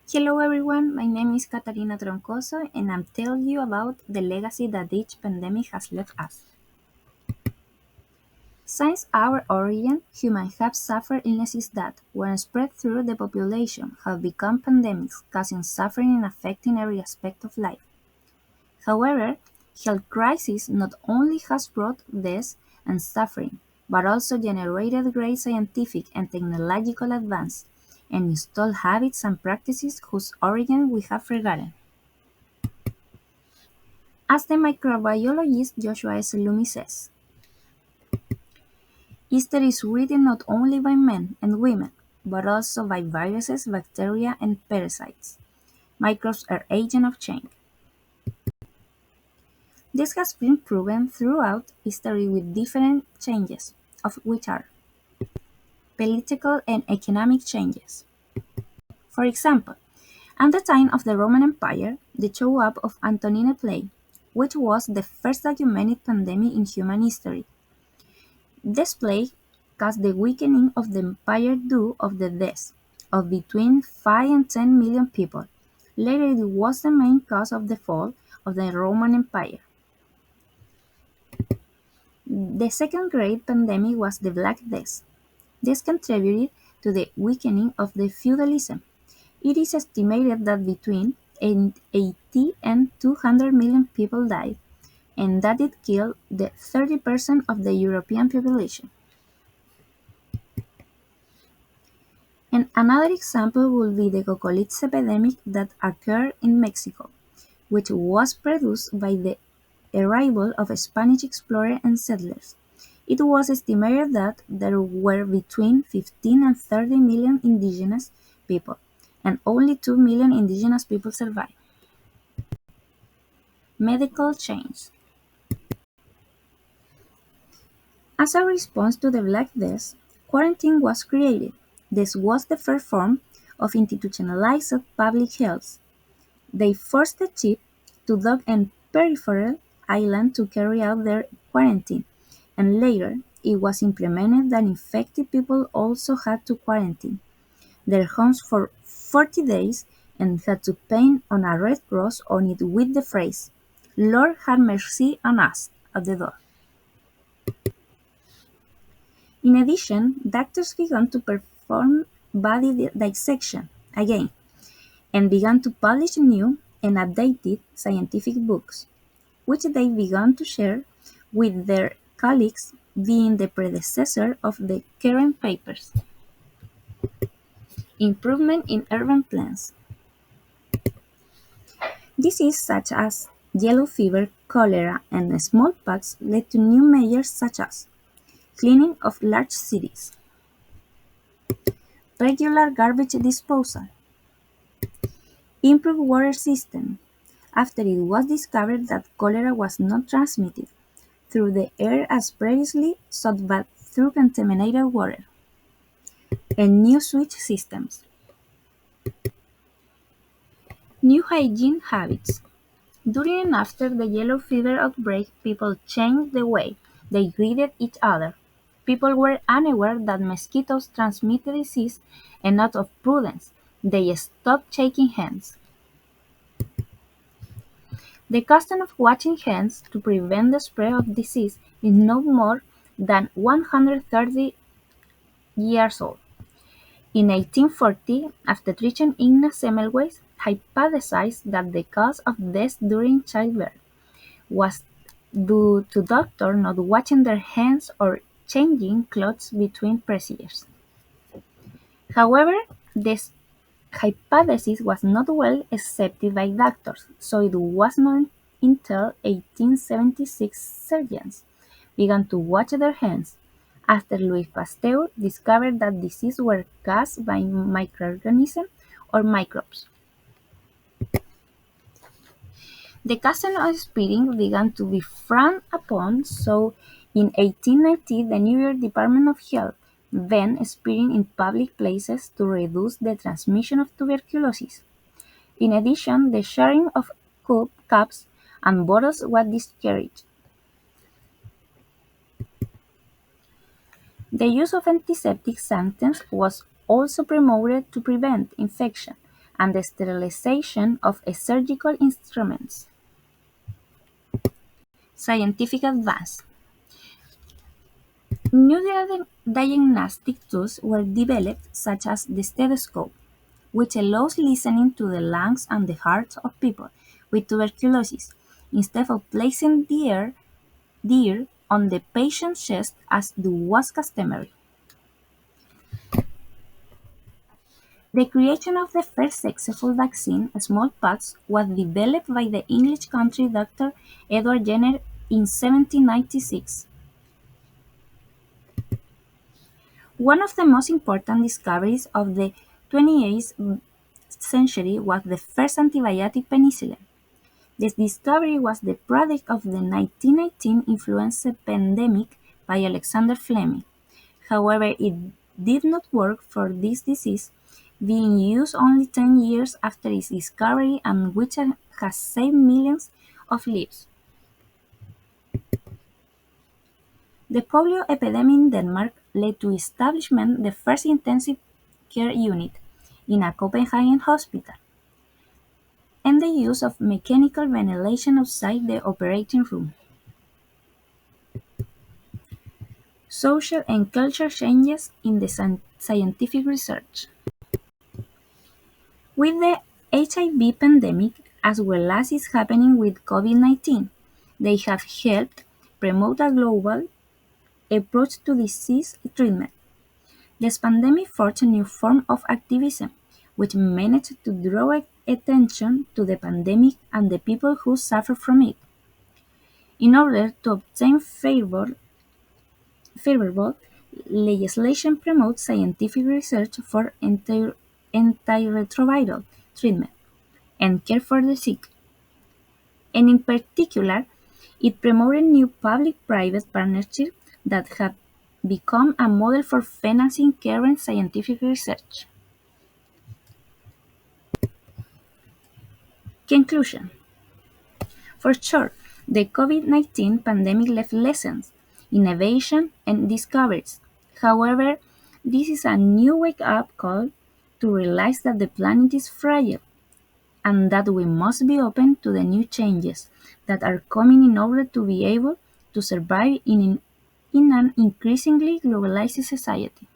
Hello everyone, my name is Catalina Troncoso and I'm telling you about the legacy that each pandemic has left us. Since our origin, humans have suffered illnesses that, when spread through the population, have become pandemics, causing suffering and affecting every aspect of life. However, health crisis not only has brought death and suffering, but also generated great scientific and technological advance and installed habits and practices whose origin we have forgotten. As the microbiologist Joshua S. Loomis says, history is written not only by men and women, but also by viruses, bacteria, and parasites. Microbes are agents of change. This has been proven throughout history with different changes, of which are political and economic changes. For example, at the time of the Roman Empire, the show-up of Antonine plague, which was the first documented pandemic in human history. This plague caused the weakening of the empire due to the deaths of between 5 and 10 million people. Later it was the main cause of the fall of the Roman Empire. The second great pandemic was the Black Death. This contributed to the weakening of the feudalism. It is estimated that between 80 and 200 million people died, and that it killed the 30% of the European population. And another example would be the coccoliths epidemic that occurred in Mexico, which was produced by the arrival of Spanish explorers and settlers. It was estimated that there were between 15 and 30 million indigenous people, and only 2 million indigenous people survived. Medical change. As a response to the Black Death, quarantine was created. This was the first form of institutionalized public health. They forced the chief to dock and peripheral island to carry out their quarantine, and later it was implemented that infected people also had to quarantine their homes for 40 days and had to paint on a red cross on it with the phrase, "Lord have mercy on us," at the door. In addition, doctors began to perform body dissection again and began to publish new and updated scientific books, which they began to share with their colleagues, being the predecessor of the current papers. Improvement in urban plans. Diseases such as yellow fever, cholera, and smallpox led to new measures such as cleaning of large cities, regular garbage disposal, improved water system, after it was discovered that cholera was not transmitted through the air as previously thought but through contaminated water, and new sewage systems. New hygiene habits. During and after the yellow fever outbreak, people changed the way they greeted each other. People were unaware that mosquitoes transmit the disease, and out of prudence, they stopped shaking hands. The custom of washing hands to prevent the spread of disease is no more than 130 years old. In 1840, obstetrician Ignaz Semmelweis hypothesized that the cause of death during childbirth was due to doctors not washing their hands or changing clothes between procedures. However, this hypothesis was not well accepted by doctors, so it was not until 1876 surgeons began to wash their hands after Louis Pasteur discovered that diseases were caused by microorganisms or microbes. The custom of spitting began to be frowned upon, so in 1890 the New York Department of Health banned spitting in public places to reduce the transmission of tuberculosis. In addition, the sharing of cups and bottles was discouraged. The use of antiseptic substances was also promoted to prevent infection, and the sterilization of surgical instruments. Scientific advance. New diagnostic tools were developed, such as the stethoscope, which allows listening to the lungs and the hearts of people with tuberculosis, instead of placing the ear on the patient's chest as was customary. The creation of the first successful vaccine, smallpox, was developed by the English country doctor Edward Jenner in 1796. One of the most important discoveries of the 20th century was the first antibiotic penicillin. This discovery was the product of the 1918 influenza pandemic by Alexander Fleming. However, it did not work for this disease, being used only 10 years after its discovery and which has saved millions of lives. The polio epidemic in Denmark led to establishment the first intensive care unit in a Copenhagen hospital, and the use of mechanical ventilation outside the operating room. Social and cultural changes in the scientific research. With the HIV pandemic, as well as is happening with COVID-19, they have helped promote a global approach to disease treatment. This pandemic forged a new form of activism, which managed to draw attention to the pandemic and the people who suffer from it. In order to obtain favorable legislation promotes scientific research for antiretroviral treatment and care for the sick, and in particular, it promoted new public-private partnerships that have become a model for financing current scientific research. Conclusion. For sure, the COVID-19 pandemic left lessons, innovation, and discoveries. However, this is a new wake-up call to realize that the planet is fragile and that we must be open to the new changes that are coming in order to be able to survive in an increasingly globalized society.